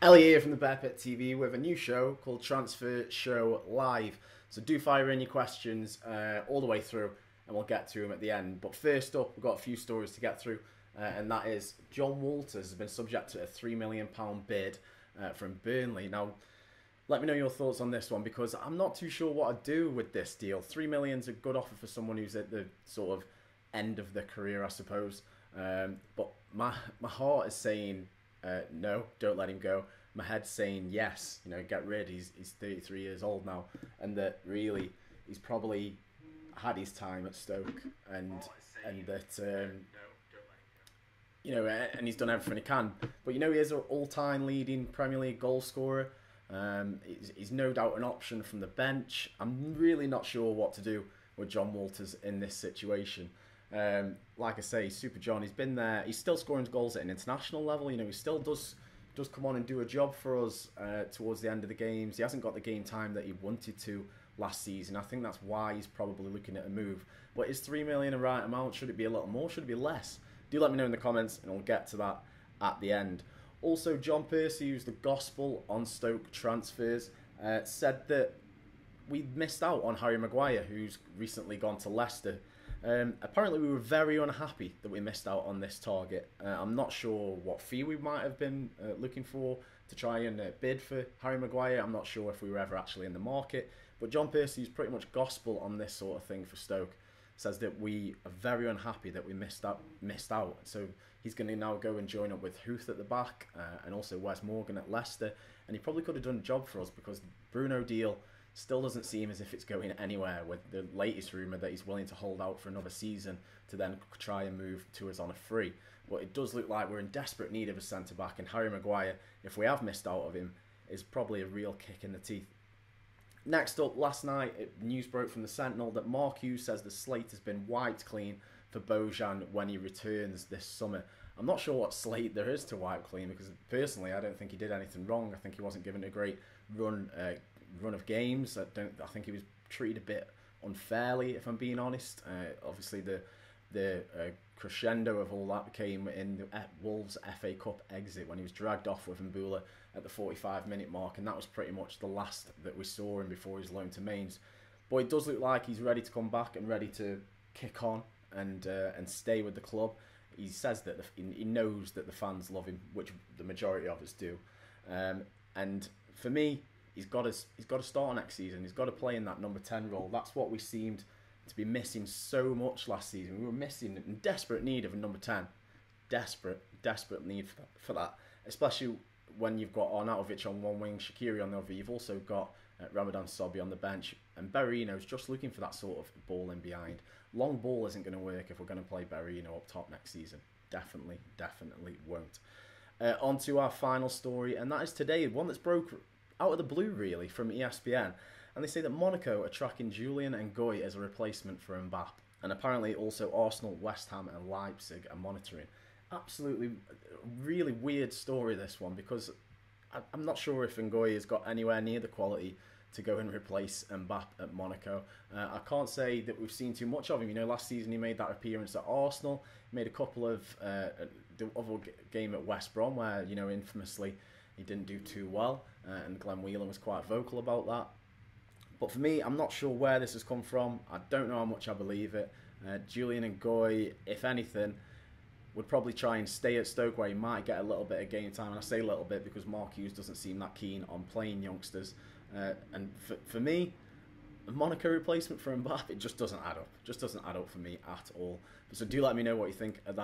Ellie here from the Bear Pit TV with a new show called Transfer Show Live. So do fire in your questions all the way through and we'll get to them at the end. But first up, we've got a few stories to get through and that is John Walters has been subject to a £3 million bid from Burnley. Now, let me know your thoughts on this one because I'm not too sure what I'd do with this deal. £3 million is a good offer for someone who's at the sort of end of their career, I suppose. But my heart is saying no, don't let him go. My head's saying yes, get rid. He's 33 years old now, and that really he's probably had his time at Stoke, and that and he's done everything he can. But he is an all-time leading Premier League goal scorer. He's no doubt an option from the bench. I'm really not sure what to do with John Walters in this situation. Like I say, Super John, he's been there. He's still scoring goals at an international level. He still does come on and do a job for us towards the end of the games. He hasn't got the game time that he wanted to last season. I think that's why he's probably looking at a move. But is £3 million a right amount? Should it be a little more? Should it be less? Do let me know in the comments and we'll get to that at the end. Also, John Percy, who's the gospel on Stoke transfers, said that we missed out on Harry Maguire, who's recently gone to Leicester. Apparently we were very unhappy that we missed out on this target. I'm not sure what fee we might have been looking for to try and bid for Harry Maguire. I'm not sure if we were ever actually in the market. But John Percy is pretty much gospel on this sort of thing for Stoke. Says that we are very unhappy that we missed out. So he's going to now go and join up with Huth at the back and also Wes Morgan at Leicester. And he probably could have done a job for us because the Bruno deal still doesn't seem as if it's going anywhere, with the latest rumour that he's willing to hold out for another season to then try and move to us on a free. But it does look like we're in desperate need of a centre-back, and Harry Maguire, if we have missed out of him, is probably a real kick in the teeth. Next up, last night, news broke from the Sentinel that Mark Hughes says the slate has been wiped clean for Bojan when he returns this summer. I'm not sure what slate there is to wipe clean because personally I don't think he did anything wrong. I think he wasn't given a great run of games. I think he was treated a bit unfairly, if I'm being honest. Obviously the crescendo of all that came in the Wolves FA Cup exit when he was dragged off with Mbula at the 45-minute mark, and that was pretty much the last that we saw him before his loan to Mainz. But it does look like he's ready to come back and ready to kick on and stay with the club. He says that he knows that the fans love him, which the majority of us do. And for me, he's got to start next season. He's got to play in that number 10 role. That's what we seemed to be missing so much last season. We were missing in desperate need of a number 10. Desperate need for that. Especially when you've got Arnautovic on one wing, Shaqiri on the other. You've also got Ramadan Sobhi on the bench. And Berahino's just looking for that sort of ball in behind. Long ball isn't going to work if we're going to play Berahino up top next season. Definitely won't. On to our final story, and that is today, one that's broke out of the blue really from ESPN. And they say that Monaco are tracking JULIEN and NGOY as a replacement for Mbappe. And apparently also Arsenal, West Ham and Leipzig are monitoring. Absolutely really weird story, this one, because I'm not sure if NGOY has got anywhere near the quality to go and replace Mbappe at Monaco. I can't say that we've seen too much of him. Last season he made that appearance at Arsenal, made a couple of the other game at West Brom where, infamously he didn't do too well, and Glenn Whelan was quite vocal about that. But for me, I'm not sure where this has come from. I don't know how much I believe it. JULIEN and NGOY, if anything, would probably try and stay at Stoke where he might get a little bit of game time. And I say a little bit because Mark Hughes doesn't seem that keen on playing youngsters. And for me, a Monaco replacement for Mbappe, it just doesn't add up. Just doesn't add up for me at all. So do let me know what you think of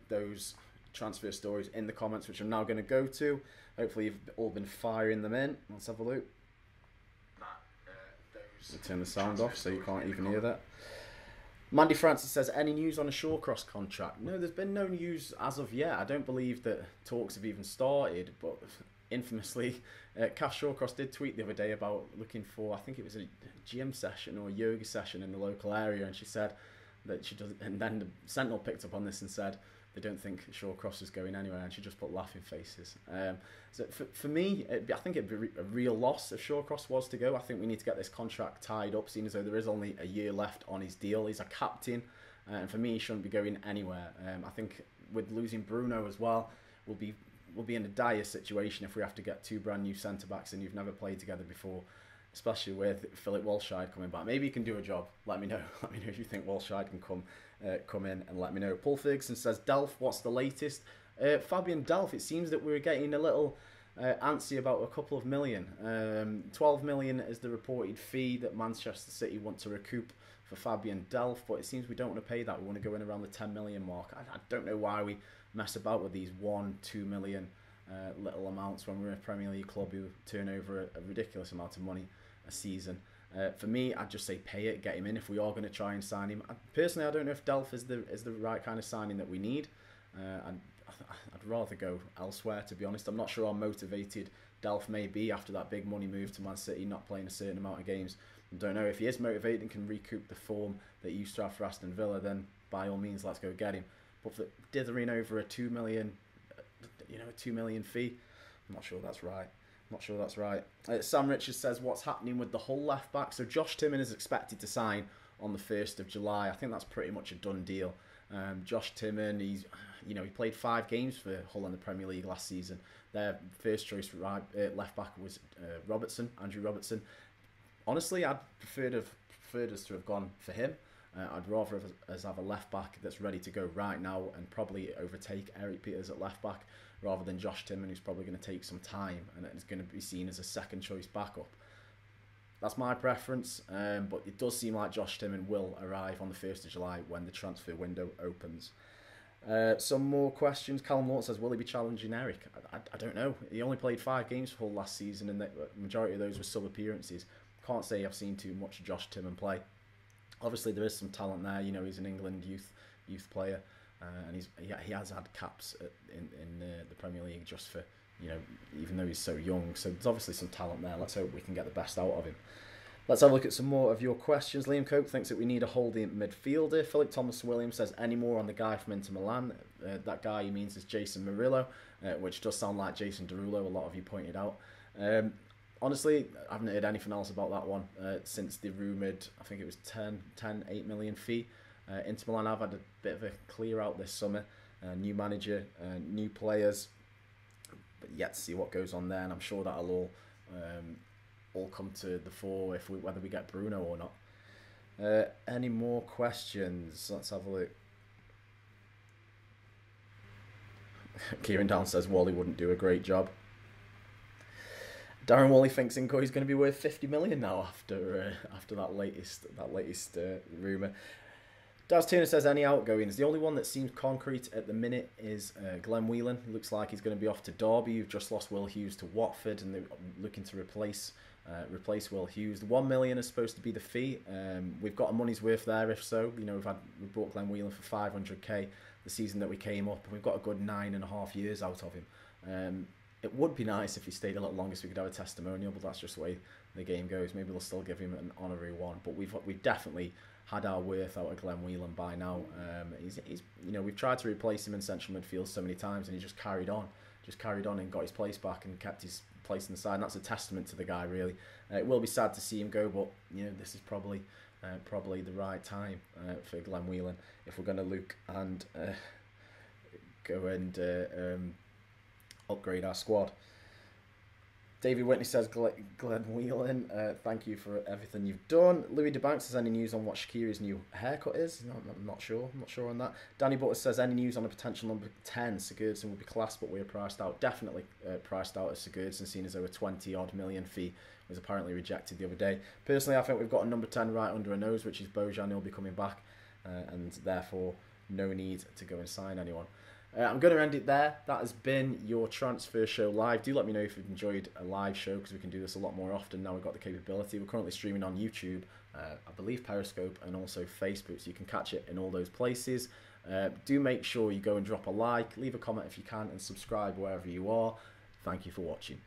those transfer stories in the comments, which I'm now going to go to. Hopefully you've all been firing them in. Let's have a look. I'll turn the sound off so you can't even hear that. Mandy Francis says, any news on a Shawcross contract? No, there's been no news as of yet. I don't believe that talks have even started, but infamously, Kath Shawcross did tweet the other day about looking for, I think it was a gym session or a yoga session in the local area, and she said that she doesn't, and then the Sentinel picked up on this and said they don't think Shawcross is going anywhere, and she just put laughing faces. So for me, I think it'd be a real loss if Shawcross was to go. I think we need to get this contract tied up, seeing as though there is only a year left on his deal. He's a captain, and for me, he shouldn't be going anywhere. I think with losing Bruno as well, we'll be we'll be in a dire situation if we have to get two brand new centre-backs and you've never played together before, especially with Philip Walshide coming back. Maybe he can do a job. Let me know. Let me know if you think Walshide can come in, and let me know. Paul Ferguson says, Delph, what's the latest? Fabian Delph, it seems that we're getting a little antsy about a couple of million. 12 million is the reported fee that Manchester City want to recoup for Fabian Delph, but it seems we don't want to pay that. We want to go in around the 10 million mark. I don't know why we mess about with these 1-2 million little amounts when we're a Premier League club who turn over a ridiculous amount of money a season. For me, I'd just say pay it, get him in if we are going to try and sign him. Personally, I don't know if Delph is the right kind of signing that we need. I'd rather go elsewhere, to be honest. I'm not sure how motivated Delph may be after that big money move to Man City, not playing a certain amount of games. I don't know if he is motivated and can recoup the form that he used to have for Aston Villa, then by all means, let's go get him. But for dithering over a 2 million, a 2 million fee, I'm not sure that's right. Not sure that's right. Sam Richards says, what's happening with the Hull left back? So Josh Timmin is expected to sign on the 1st of July. I think that's pretty much a done deal. Josh Timmin, he played 5 games for Hull in the Premier League last season. Their first choice left back was Andrew Robertson. Honestly, I'd preferred us to have gone for him. I'd rather us have a left back that's ready to go right now and probably overtake Eric Peters at left back, rather than Josh Timmin, who's probably going to take some time and is going to be seen as a second choice backup. That's my preference, but it does seem like Josh Timmin will arrive on the 1st of July when the transfer window opens. Some more questions. Callum Lawton says, will he be challenging Eric? I don't know. He only played 5 games for Hull last season, and the majority of those were sub-appearances. Can't say I've seen too much Josh Timmin play. Obviously, there is some talent there. He's an England youth player, and he has had caps in the Premier League just for, even though he's so young. So there's obviously some talent there. Let's hope we can get the best out of him. Let's have a look at some more of your questions. Liam Cope thinks that we need a holding midfielder. Philip Thomas Williams says, any more on the guy from Inter Milan? That guy he means is Jason Murillo, which does sound like Jason Derulo, a lot of you pointed out. Honestly, I haven't heard anything else about that one since the rumoured, I think it was 8 million fee. Inter Milan have had a bit of a clear out this summer. New manager, new players, but yet to see what goes on there, and I'm sure that'll all come to the fore whether we get Bruno or not. Any more questions? Let's have a look. Kieran Down says Wally wouldn't do a great job. Darren Wally thinks NGOY is going to be worth 50 million now after that latest rumour. Daz Turner says, any outgoings? The only one that seems concrete at the minute is Glenn Whelan. It looks like he's going to be off to Derby. You've just lost Will Hughes to Watford, and they're looking to replace Will Hughes. The 1 million is supposed to be the fee. We've got a money's worth there. If so, we bought Glenn Whelan for 500k the season that we came up, and we've got a good 9.5 years out of him. It would be nice if he stayed a little longer so we could have a testimonial, but that's just the way the game goes. Maybe they'll still give him an honorary one, but we've definitely had our worth out of Glenn Whelan by now. We've tried to replace him in central midfield so many times, and he just carried on and got his place back and kept his place in the side. And that's a testament to the guy, really. It will be sad to see him go, but this is probably the right time for Glenn Whelan if we're going to look and go and upgrade our squad. David Whitney says, Glenn Whelan, thank you for everything you've done. Louis DeBanks says, any news on what Shaqiri's new haircut is? No, I'm not sure. I'm not sure on that. Danny Butter says, any news on a potential number 10? Sigurdsson would be class, but we are priced out. Definitely priced out as Sigurdsson, seen as over 20-odd million fee was apparently rejected the other day. Personally, I think we've got a number 10 right under our nose, which is Bojan. He'll be coming back, and therefore no need to go and sign anyone. I'm going to end it there. That has been your Transfer Show Live. Do let me know if you've enjoyed a live show, because we can do this a lot more often now we've got the capability. We're currently streaming on YouTube, I believe Periscope, and also Facebook, so you can catch it in all those places. Do make sure you go and drop a like, leave a comment if you can, and subscribe wherever you are. Thank you for watching.